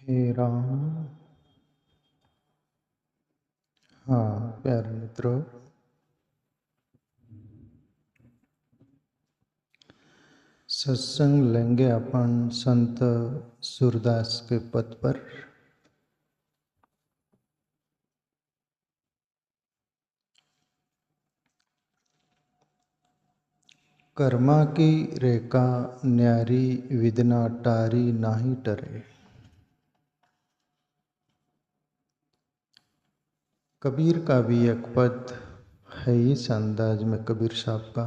हे राम। हाँ प्यारे मित्रों, सत्संग लेंगे अपन संत सूरदास के पद पर। कर्मा की रेखा न्यारी विदना टारी नाही टरे। कबीर का भी एक पद है इस अंदाज में, कबीर साहब का।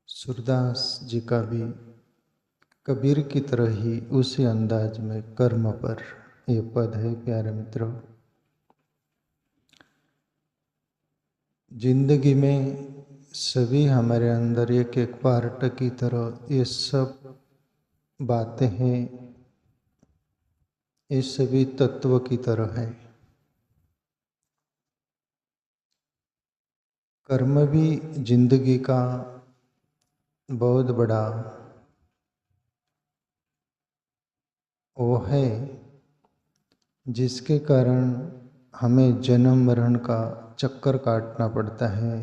सूरदास जी का भी कबीर की तरह ही उसी अंदाज में कर्म पर ये पद है। प्यारे मित्रों, जिंदगी में सभी हमारे अंदर एक एक पार्ट की तरह ये सब बातें हैं, ये सभी तत्व की तरह है। कर्म भी जिंदगी का बहुत बड़ा वो है, जिसके कारण हमें जन्म मरण का चक्कर काटना पड़ता है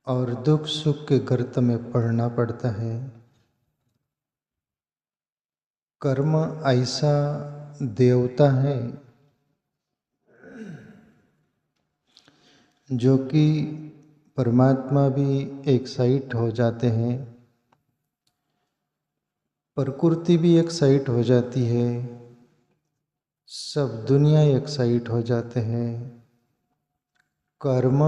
और दुख सुख के गर्त में पड़ना पड़ता है। कर्म ऐसा देवता है जो कि परमात्मा भी एक साइड हो जाते हैं, प्रकृति भी एक साइड हो जाती है, सब दुनिया एक साइड हो जाते हैं। कर्म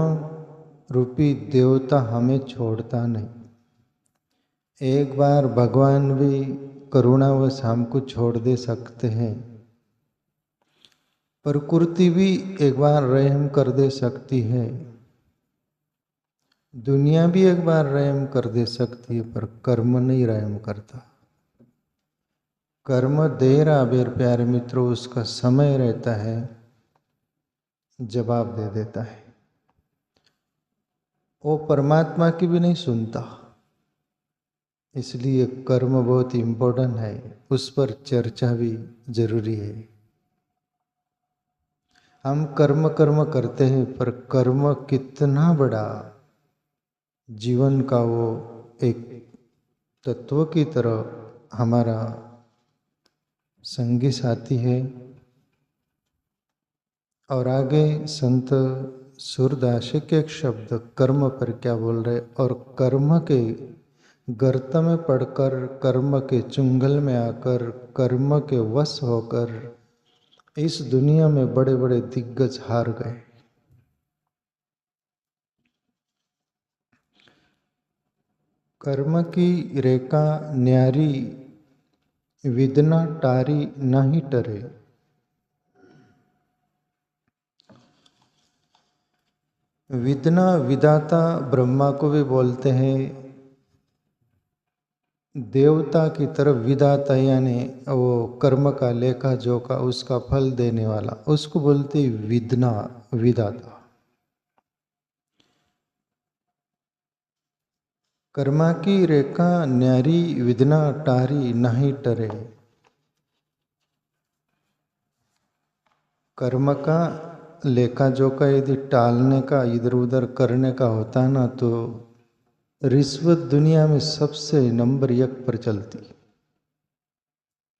रूपी देवता हमें छोड़ता नहीं। एक बार भगवान भी करुणावश हमको छोड़ दे सकते हैं, प्रकृति भी एक बार रहम कर दे सकती है, दुनिया भी एक बार रहम कर दे सकती है, पर कर्म नहीं रहम करता। कर्म देर आबेर प्यारे मित्रों उसका समय रहता है, जवाब दे देता है। वो परमात्मा की भी नहीं सुनता। इसलिए कर्म बहुत इम्पोर्टेंट है, उस पर चर्चा भी जरूरी है। हम कर्म कर्म करते हैं, पर कर्म कितना बड़ा जीवन का वो एक तत्व की तरह हमारा संगी साथी है। और आगे संत सूरदास के एक शब्द कर्म पर क्या बोल रहे, और कर्म के गर्त में पड़कर, कर्म के चुंगल में आकर, कर्म के वश होकर इस दुनिया में बड़े बड़े दिग्गज हार गए। कर्म की रेखा न्यारी विदना टारी नहीं टरे। विदना विदाता ब्रह्मा को भी बोलते हैं, देवता की तरफ विदाता यानी वो कर्म का लेखा जोखा उसका फल देने वाला, उसको बोलते विदना विदाता। कर्मा की रेखा न्यारी विदना टारी नहीं टरे। कर्म का लेखा जोखा यदि टालने का, इधर उधर करने का होता ना, तो रिश्वत दुनिया में सबसे नंबर 1 पर चलती।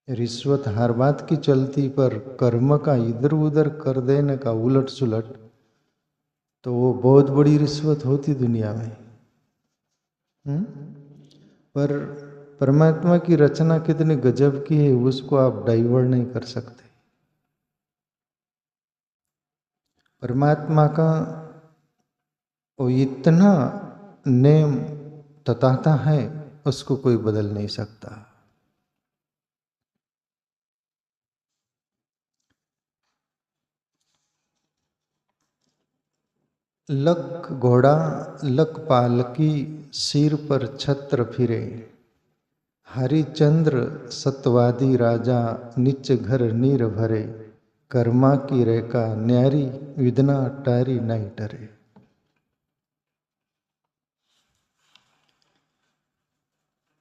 रिश्वत हर बात की चलती, पर कर्म का इधर उधर कर देने का, उलट सुलट, तो वो बहुत बड़ी रिश्वत होती दुनिया में। पर परमात्मा की रचना कितनी गजब की है, उसको आप डाइवर्ट नहीं कर सकते। परमात्मा का वो इतना नेम तताता है, उसको कोई बदल नहीं सकता। लख घोड़ा लख पालकी, सिर पर छत्र फिरे। हरिचंद्र सतवादी राजा, निच घर नीर भरे। कर्मा की रेखा न्यारी विदना टारी नहीं टरे।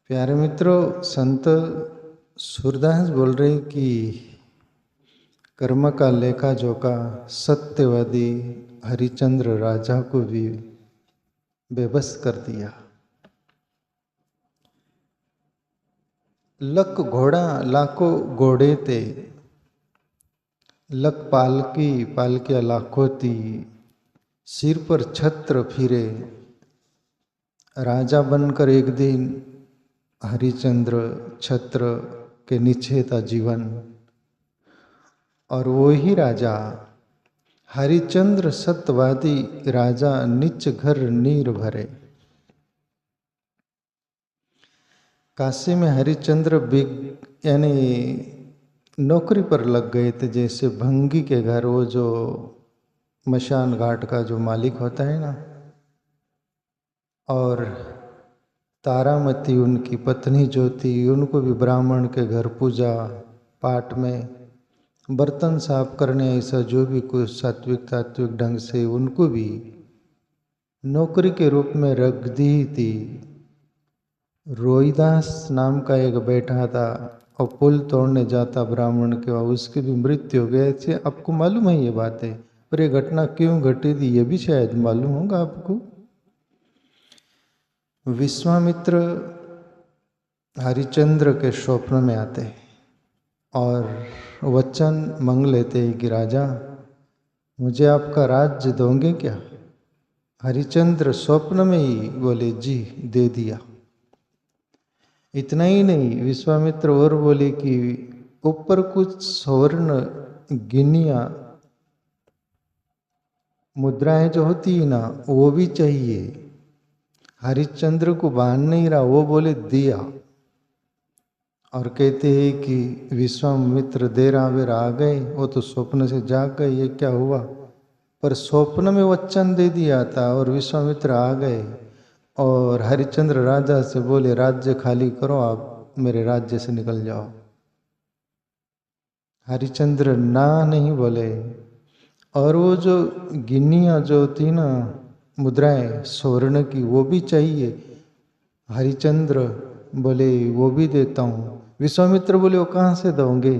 प्यारे मित्रों, संत सूरदास बोल रहे कि कर्म का लेखा जोखा सत्यवादी हरिचंद्र राजा को भी बेबस कर दिया। लख घोड़ा लाखों घोड़े थे, लख पालकी पालकियां लाखों थी, सिर पर छत्र फिरे। राजा बनकर एक दिन हरिचंद्र छत्र के नीचे था जीवन, और वो ही राजा हरिचंद्र सत्यवादी राजा निच घर नीर भरे। काशी में हरिचंद्र यानी नौकरी पर लग गए थे, जैसे भंगी के घर वो जो मशान घाट का जो मालिक होता है ना, और तारामती उनकी पत्नी जो थी, उनको भी ब्राह्मण के घर पूजा पाठ में बर्तन साफ करने, ऐसा जो भी कुछ सात्विक तात्विक ढंग से उनको भी नौकरी के रूप में रख दी थी। रोहिदास नाम का एक बैठा था और पुल तोड़ने जाता ब्राह्मण के वहाँ, उसकी भी मृत्यु हो गई थी। आपको मालूम है ये बातें, पर ये घटना क्यों घटी थी ये भी शायद मालूम होगा आपको। विश्वामित्र हरिचंद्र के स्वप्न में आते और वचन मांग लेते हैं कि राजा मुझे आपका राज्य दोगे क्या। हरिचंद्र स्वप्न में ही बोले जी दे दिया। इतना ही नहीं, विश्वामित्र और बोले कि ऊपर कुछ स्वर्ण गिनिया मुद्राएं जो होती है ना वो भी चाहिए। हरिश्चंद्र को बांध नहीं रहा, वो बोले दिया। और कहते हैं कि विश्वामित्र देर आवेर आ गए, वो तो स्वप्न से जाग गए, ये क्या हुआ, पर स्वप्न में वचन दे दिया था और विश्वामित्र आ गए और हरिश्चंद्र राजा से बोले राज्य खाली करो, आप मेरे राज्य से निकल जाओ। हरिश्चंद्र ना नहीं बोले, और वो जो गिन्नियाँ जो थी ना मुद्राएं स्वर्ण की वो भी चाहिए। हरिश्चंद्र बोले वो भी देता हूँ। विश्वामित्र बोले वो कहाँ से दोगे,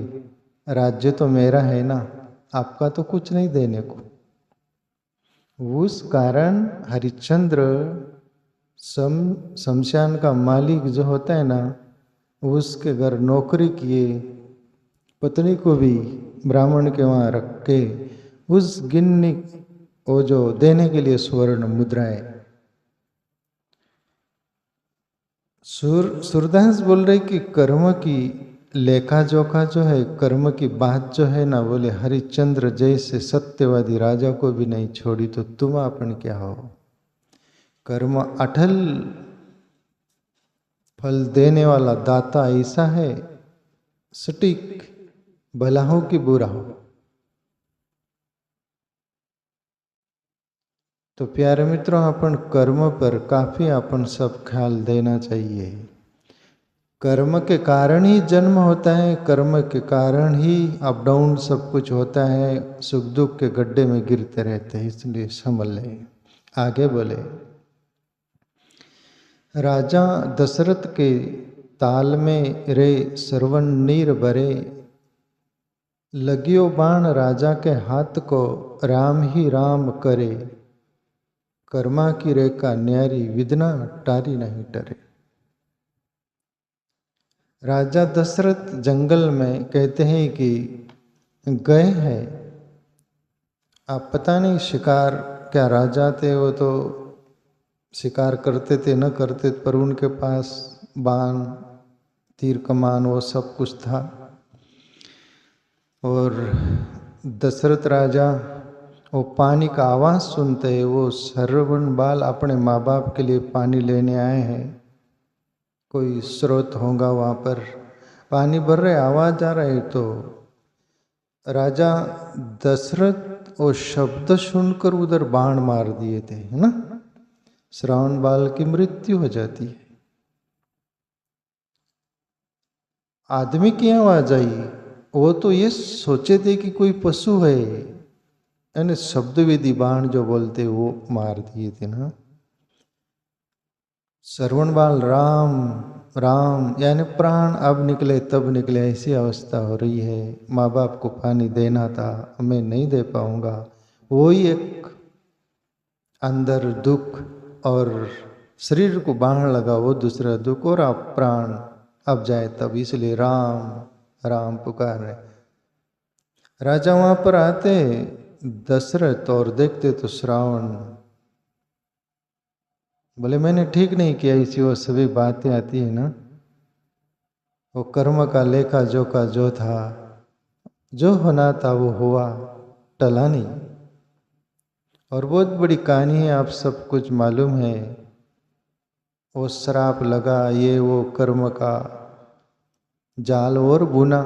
राज्य तो मेरा है ना, आपका तो कुछ नहीं देने को। उस कारण हरिश्चंद्र शमशान का मालिक जो होता है ना, उसके घर नौकरी किए, पत्नी को भी ब्राह्मण के वहाँ रख के उस गिन्नी वो जो देने के लिए स्वर्ण मुद्राएं। सूरदास बोल रहे कि कर्म की लेखा जोखा जो है, कर्म की बात जो है ना, बोले हरिश्चंद्र जैसे सत्यवादी राजा को भी नहीं छोड़ी तो तुम अपन क्या हो। कर्म अटल फल देने वाला दाता ऐसा है, सटीक, भला हो कि बुरा हो। तो प्यारे मित्रों, अपन कर्म पर काफी अपन सब ख्याल देना चाहिए। कर्म के कारण ही जन्म होता है, कर्म के कारण ही अप डाउन सब कुछ होता है, सुख दुख के गड्ढे में गिरते रहते हैं, इसलिए समझ ले। आगे बोले, राजा दशरथ के ताल में रे सरवन नीर भरे, लगियो बाण राजा के हाथ को राम ही राम करे, कर्मा की रेखा न्यारी विदना टारी नहीं टरे। राजा दशरथ जंगल में कहते हैं कि गए हैं, आप पता नहीं शिकार, क्या राजा थे वो तो शिकार करते थे न करते, पर उनके पास बाण तीर कमान वो सब कुछ था। और दशरथ राजा वो पानी का आवाज़ सुनते हैं, वो श्रवण बाल अपने माँ बाप के लिए पानी लेने आए हैं, कोई स्रोत होगा वहाँ पर, पानी भर रहे, आवाज़ आ रही, तो राजा दशरथ वो शब्द सुनकर उधर बाण मार दिए थे, है ना, श्रावण बाल की मृत्यु हो जाती है। आदमी की आवाज आई, वो तो ये सोचे थे कि कोई पशु है, यानी शब्द विधि बाण जो बोलते वो मार दिए थे ना। श्रवण बाल राम राम यानी प्राण अब निकले तब निकले, ऐसी अवस्था हो रही है। माँ बाप को पानी देना था, मैं नहीं दे पाऊंगा, वही एक अंदर दुख, और शरीर को बाहर लगा वो दूसरा दुख, और आप प्राण अब जाए तब, इसलिए राम राम पुकार रहे। राजा वहां पर आते दशरथ और देखते तो श्रावण, बोले मैंने ठीक नहीं किया, इसी वो सभी बातें आती है ना, वो कर्म का लेखा जोखा जो था, जो होना था वो हुआ, टला नहीं। और बहुत बड़ी कहानी है, आप सब कुछ मालूम है, वो श्राप लगा, ये वो कर्म का जाल और बुना।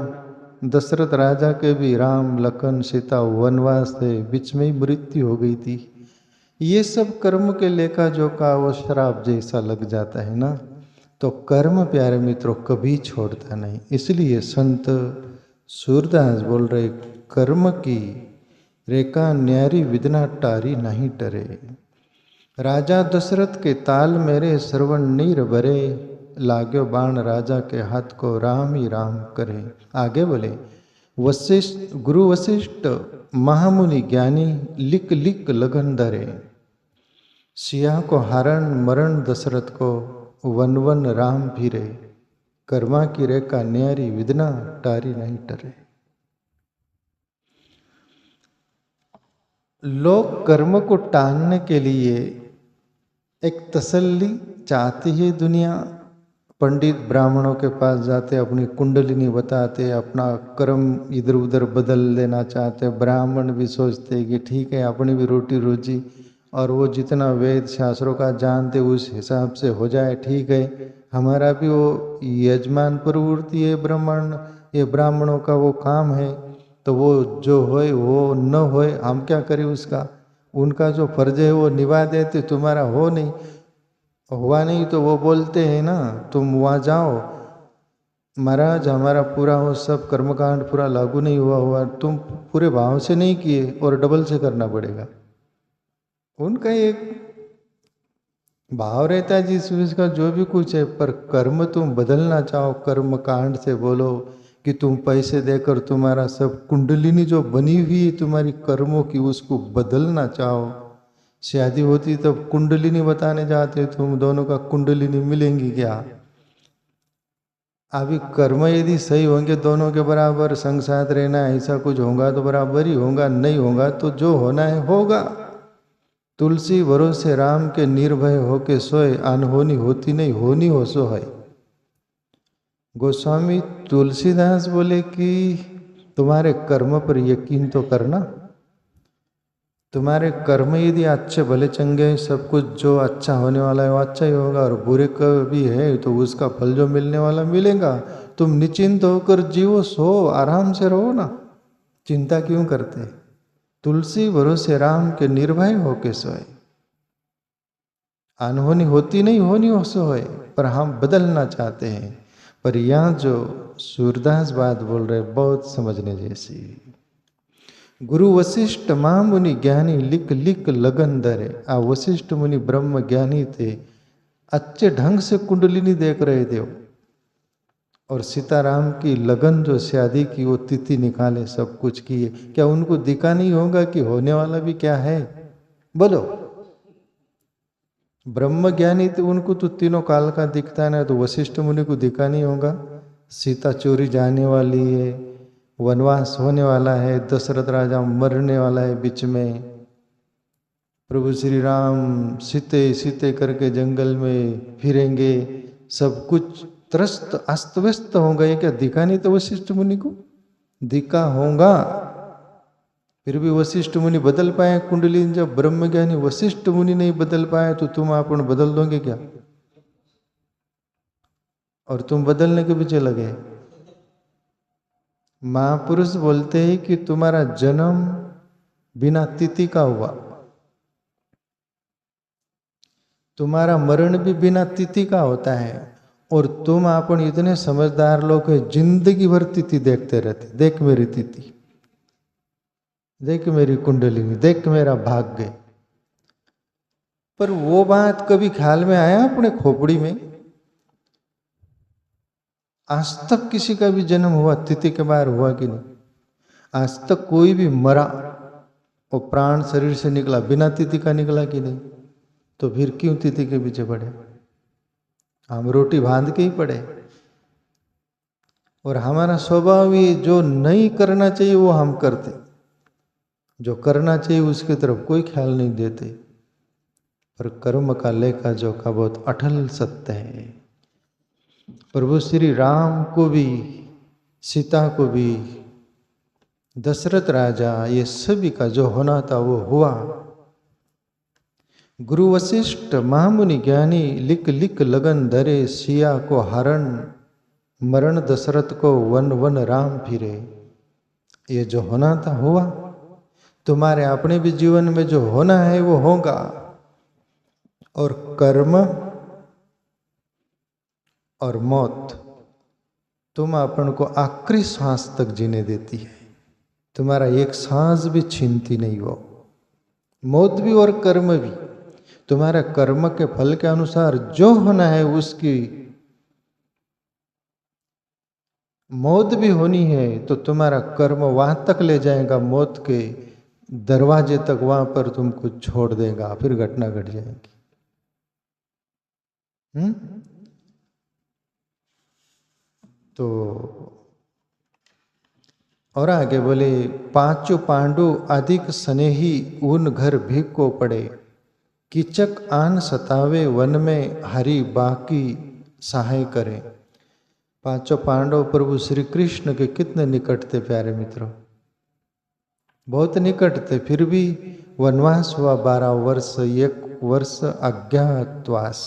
दशरथ राजा के भी राम लखन सीता वनवास थे, बीच में ही मृत्यु हो गई थी। ये सब कर्म के लेखा जोखा वो श्राप जैसा लग जाता है ना। तो कर्म प्यारे मित्रों कभी छोड़ता नहीं, इसलिए संत सूरदास बोल रहे, कर्म की रेखा न्यारी विदना टारी नहीं टरे। राजा दशरथ के ताल मेरे श्रवण नीर भरे, लाग्यो बाण राजा के हाथ को राम ही राम करे। आगे बोले, वशिष्ठ गुरु वशिष्ठ महामुनि ज्ञानी, लिक लिक लगन धरे। सिया को हरण मरण दशरथ को, वन वन राम फिरे। कर्मा की रेखा न्यारी विदना टारी नहीं टरे। लोग कर्म को टालने के लिए एक तसल्ली चाहती है दुनिया। पंडित ब्राह्मणों के पास जाते, अपनी कुंडलिनी बताते, अपना कर्म इधर उधर बदल लेना चाहते। ब्राह्मण भी सोचते कि ठीक है अपनी भी रोटी रोजी, और वो जितना वेद शास्त्रों का जानते उस हिसाब से हो जाए, ठीक है हमारा भी वो यजमान प्रवृत्ति है, ये ब्राह्मणों का वो काम है, तो वो जो होए वो न होए, हम क्या करें उसका, उनका जो फर्ज है वो निभा देते, तुम्हारा हो नहीं हुआ नहीं तो वो बोलते हैं ना तुम वहाँ जाओ, महाराज हमारा पूरा हो, सब कर्मकांड पूरा लागू नहीं हुआ, तुम पूरे भाव से नहीं किए और डबल से करना पड़ेगा। उनका एक भाव रहता है जिस उसका जो भी कुछ है, पर कर्म तुम बदलना चाहो, कर्म कांड से बोलो कि तुम पैसे देकर तुम्हारा सब कुंडलिनी जो बनी हुई है तुम्हारी कर्मों की, उसको बदलना चाहो। शादी होती तब कुंडलिनी बताने जाते, तुम दोनों का कुंडलिनी मिलेंगी क्या? अभी कर्म यदि सही होंगे दोनों के बराबर संग साथ रहना, ऐसा कुछ होगा तो बराबर ही होगा, नहीं होगा तो जो होना है होगा। तुलसी भरोसे राम के निर्भय होके सोए, अनहोनी होती नहीं, होनी हो सो है। गोस्वामी तुलसीदास बोले कि तुम्हारे कर्म पर यकीन तो करना, तुम्हारे कर्म यदि अच्छे भले चंगे, सब कुछ जो अच्छा होने वाला है वो अच्छा ही होगा, और बुरे का भी है तो उसका फल जो मिलने वाला मिलेगा। तुम निश्चिंत होकर जीवो, सो आराम से रहो ना, चिंता क्यों करते। तुलसी भरोसे राम के निर्भय होके सोए, अनहोनी होती नहीं, होनी हो सो है, पर हम बदलना चाहते हैं। पर यहाँ जो सूरदास बात बोल रहे बहुत समझने जैसी। गुरु वशिष्ठ महामुनि ज्ञानी, लिक लिक लगन धरे। वशिष्ठ मुनि ब्रह्म ज्ञानी थे, अच्छे ढंग से कुंडलिनी देख रहे थे, और सीताराम की लगन जो शादी की वो तिथि निकाले, सब कुछ किए। क्या उनको दिखा नहीं होगा कि होने वाला भी क्या है? बोलो, ब्रह्म ज्ञानी थे, उनको तो तीनों काल का दिखता है ना, तो वशिष्ठ मुनि को दिखा नहीं होगा सीता चोरी जाने वाली है, वनवास होने वाला है, दशरथ राजा मरने वाला है, बीच में प्रभु श्री राम सीते सीते करके जंगल में फिरेंगे, सब कुछ त्रस्त अस्त व्यस्त होगा। ये क्या दिखा नहीं तो वशिष्ठ मुनि को? दिखा होगा, फिर भी वशिष्ठ मुनि बदल पाए कुंडली। जब ब्रह्मज्ञानी वशिष्ठ मुनि नहीं बदल पाए तो तुम अपन बदल दोगे क्या? और तुम बदलने के पीछे लगे। महापुरुष बोलते हैं कि तुम्हारा जन्म बिना तिथि का हुआ, तुम्हारा मरण भी बिना तिथि का होता है, और तुम अपन इतने समझदार लोग हैं, जिंदगी भर तिथि देखते रहते, देख मेरी तिथि, देख मेरी कुंडलिनी, देख मेरा भाग्य। पर वो बात कभी ख्याल में आया अपने खोपड़ी में आज तक किसी का भी जन्म हुआ तिथि के बाहर हुआ कि नहीं? आज तक कोई भी मरा वो प्राण शरीर से निकला बिना तिथि का निकला कि नहीं? तो फिर क्यों तिथि के पीछे पड़े? हम रोटी बांध के ही पड़े। और हमारा स्वभाव ये जो नहीं करना चाहिए वो हम करते, जो करना चाहिए उसकी तरफ कोई ख्याल नहीं देते। पर कर्म का लेखा जोखा बहुत अटल सत्य है। प्रभु श्री राम को भी, सीता को भी, दशरथ राजा, ये सभी का जो होना था वो हुआ। गुरु वशिष्ठ महामुनि ज्ञानी लिख लिख लगन धरे, सिया को हरण मरण दशरथ को वन वन राम फिरे। ये जो होना था हुआ। तुम्हारे अपने भी जीवन में जो होना है वो होगा। और कर्म और मौत तुम अपन को आखिरी सांस तक जीने देती है। तुम्हारा एक सांस भी छीनती नहीं हो। मौत भी और कर्म भी तुम्हारे कर्म के फल के अनुसार जो होना है उसकी मौत भी होनी है तो तुम्हारा कर्म वहां तक ले जाएगा, मौत के दरवाजे तक, वहां पर तुमको छोड़ देगा, फिर घटना घट जाएगी। तो और आगे बोले, पांचों पांडु अधिक स्नेही उन घर भीख को पड़े, कीचक आन सतावे वन में हरि बाकी सहाय करे। पांचों पांडव प्रभु श्री कृष्ण के कितने निकट थे प्यारे मित्रों, बहुत निकट थे। फिर भी वनवास हुआ 12 वर्ष, 1 वर्ष अज्ञातवास,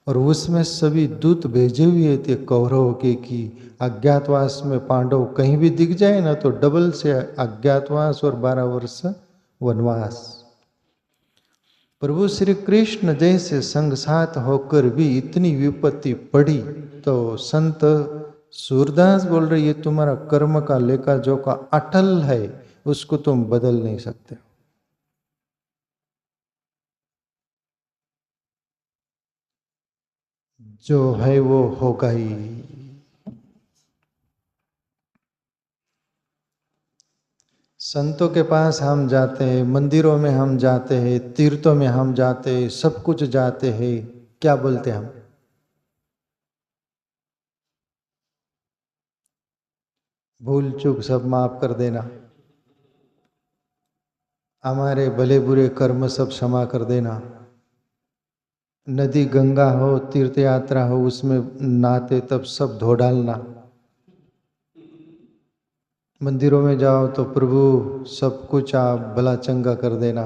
और उसमें सभी दूत भेजे हुए थे कौरव के कि अज्ञातवास में पांडव कहीं भी दिख जाए ना तो डबल से अज्ञातवास और 12 वर्ष वनवास। प्रभु श्री कृष्ण जैसे संग साथ होकर भी इतनी विपत्ति पड़ी तो संत सूरदास बोल रहे ये तुम्हारा कर्म का लेखा जोखा अटल है, उसको तुम बदल नहीं सकते। जो है वो होगा ही। संतों के पास हम जाते हैं, मंदिरों में हम जाते हैं, तीर्थों में हम जाते हैं, सब कुछ जाते हैं, क्या बोलते हैं हम? भूल चूक सब माफ कर देना, हमारे भले बुरे कर्म सब क्षमा कर देना। नदी गंगा हो, तीर्थ यात्रा हो, उसमें नहाते तब सब धो डालना। मंदिरों में जाओ तो प्रभु सब कुछ आप भला चंगा कर देना।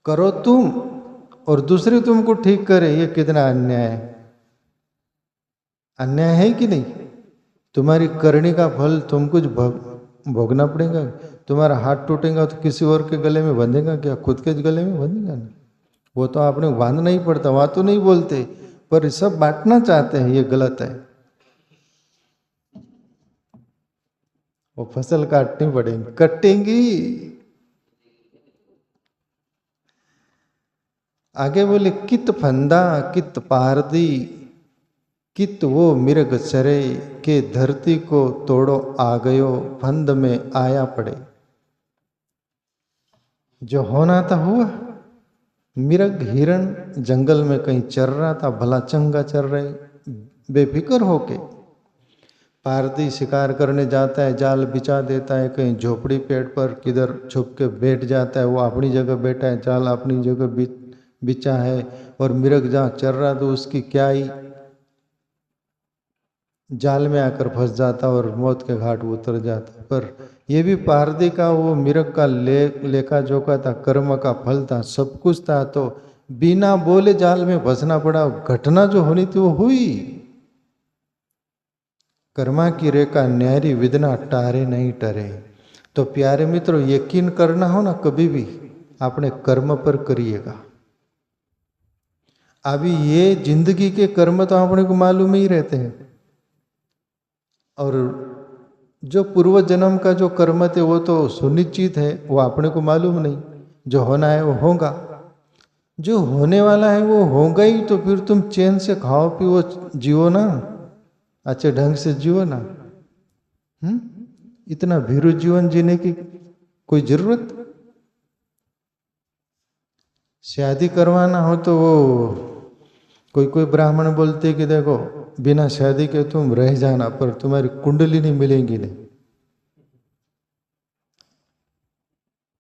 करो तुम और दूसरे तुमको ठीक करे, ये कितना अन्याय है। अन्याय है कि नहीं? तुम्हारी करनी का फल तुमको भोगना पड़ेगा। तुम्हारा हाथ टूटेगा तो किसी और के गले में बंधेगा क्या? खुद के गले में बंधेगा ना। वो तो आपने बांधना ही पड़ता, वहां तो नहीं बोलते, पर सब बांटना चाहते हैं, ये गलत है। वो फसल काटनी पड़ेगी, कटेंगी। आगे बोले, कित फंदा कित पारदी, कित वो मिर्ग चरे, के धरती को तोड़ो आ गयो, फंद में आया पड़े। जो होना था हुआ। मिर्ग हिरण जंगल में कहीं चर रहा था, भला चंगा चर रहे बेफिक्र होके। पारदी शिकार करने जाता है, जाल बिछा देता है, कहीं झोपड़ी पेड़ पर किधर छुप के बैठ जाता है, वो अपनी जगह बैठा है, जाल अपनी जगह बिछा है, और मिर्ग जहाँ चर रहा तो उसकी क्या ही जाल में आकर फंस जाता और मौत के घाट उतर जाता। पर ये भी पारदी का वो मिर्ग का लेखा जोखा था, कर्म का फल था, सब कुछ था, तो बिना बोले जाल में फंसना पड़ा। घटना जो होनी थी वो हुई। कर्मा की रेखा न्यारी विदना टारे नहीं टरे। तो प्यारे मित्रों, यकीन करना हो ना कभी भी अपने कर्म पर करिएगा। अभी ये जिंदगी के कर्म तो अपने को मालूम ही रहते हैं, और जो पूर्व जन्म का जो कर्म थे वो तो सुनिश्चित है, वो अपने को मालूम नहीं। जो होना है वो होगा, जो होने वाला है वो होगा ही। तो फिर तुम चैन से खाओ पियो जियो ना। अच्छे ढंग से जियो ना। इतना भीरू जीवन जीने की कोई जरूरत? शादी करवाना हो तो वो कोई कोई ब्राह्मण बोलते कि देखो बिना शादी के तुम रह जाना, पर तुम्हारी कुंडली नहीं मिलेंगी नहीं।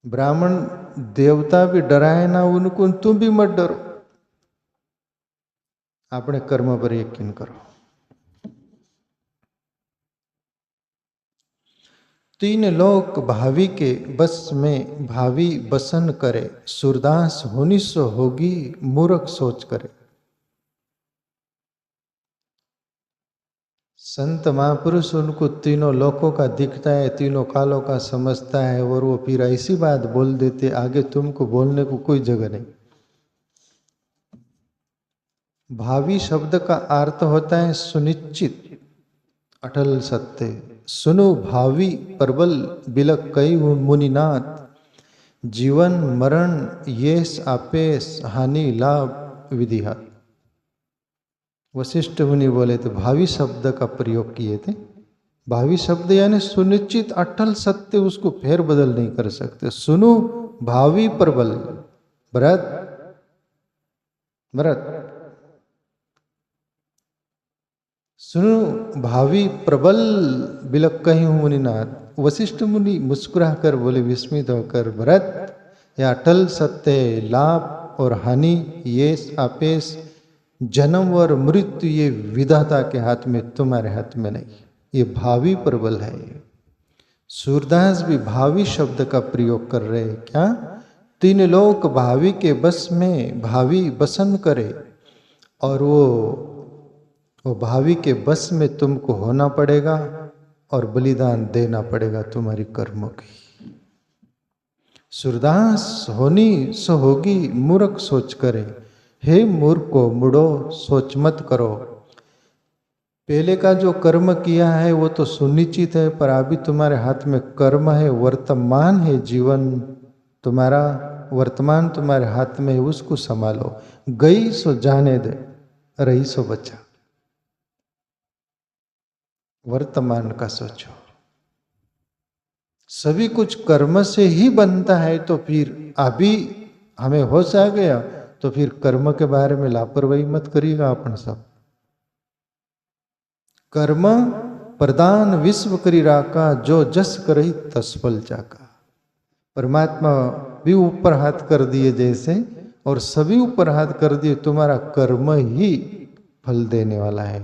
ब्राह्मण देवता भी डराए ना उनको, तुम भी मत डरो। अपने कर्म पर यकीन करो। तीन लोक भावी के बस में भावी बसन करे, सूरदास होनी सो होगी मूर्ख सोच करे। संत महापुरुष उनको तीनों लोकों का दिखता है, तीनों कालों का समझता है, और वो फिर ऐसी बात बोल देते, आगे तुमको बोलने को कोई जगह नहीं। भावी शब्द का अर्थ होता है सुनिश्चित, अटल सत्य। सुनो भावी प्रबल बिलक कई मुनिनाथ, जीवन मरण येस आपेस हानि लाभ विधिहात। वशिष्ठ मुनि बोले तो भावी शब्द का प्रयोग किए थे। भावी शब्द यानी सुनिश्चित अटल सत्य, उसको फेर बदल नहीं कर सकते। सुनो भावी प्रबल, भरत भरत सुनो भावी प्रबल बिलक कहीं मुनिनाथ। वशिष्ठ मुनि मुस्कुरा कर बोले विस्मित होकर, भरत यह अटल सत्य है, लाभ और हानि ये आपेश, जन्म और मृत्यु ये विधाता के हाथ में, तुम्हारे हाथ में नहीं। ये भावी प्रबल है। सूरदास भी भावी शब्द का प्रयोग कर रहे हैं। क्या? तीन लोक भावी के बस में भावी बसन करे, और वो भावी के बस में तुमको होना पड़ेगा और बलिदान देना पड़ेगा तुम्हारी कर्मों की। सूरदास होनी सो होगी मूर्ख सोच करे, हे मूर्खो मुड़ो सोच मत करो। पहले का जो कर्म किया है वो तो सुनिश्चित है, पर अभी तुम्हारे हाथ में कर्म है, वर्तमान है, जीवन तुम्हारा वर्तमान तुम्हारे हाथ में है, उसको संभालो। गई सो जाने दे, रही सो बचा। वर्तमान का सोचो। सभी कुछ कर्म से ही बनता है, तो फिर अभी हमें होश आ गया तो फिर कर्म के बारे में लापरवाही मत करिएगा। अपन सब कर्म प्रदान विश्व करी राका, जो जस करही तस फल चाका। परमात्मा भी ऊपर हाथ कर दिए जैसे, और सभी ऊपर हाथ कर दिए, तुम्हारा कर्म ही फल देने वाला है।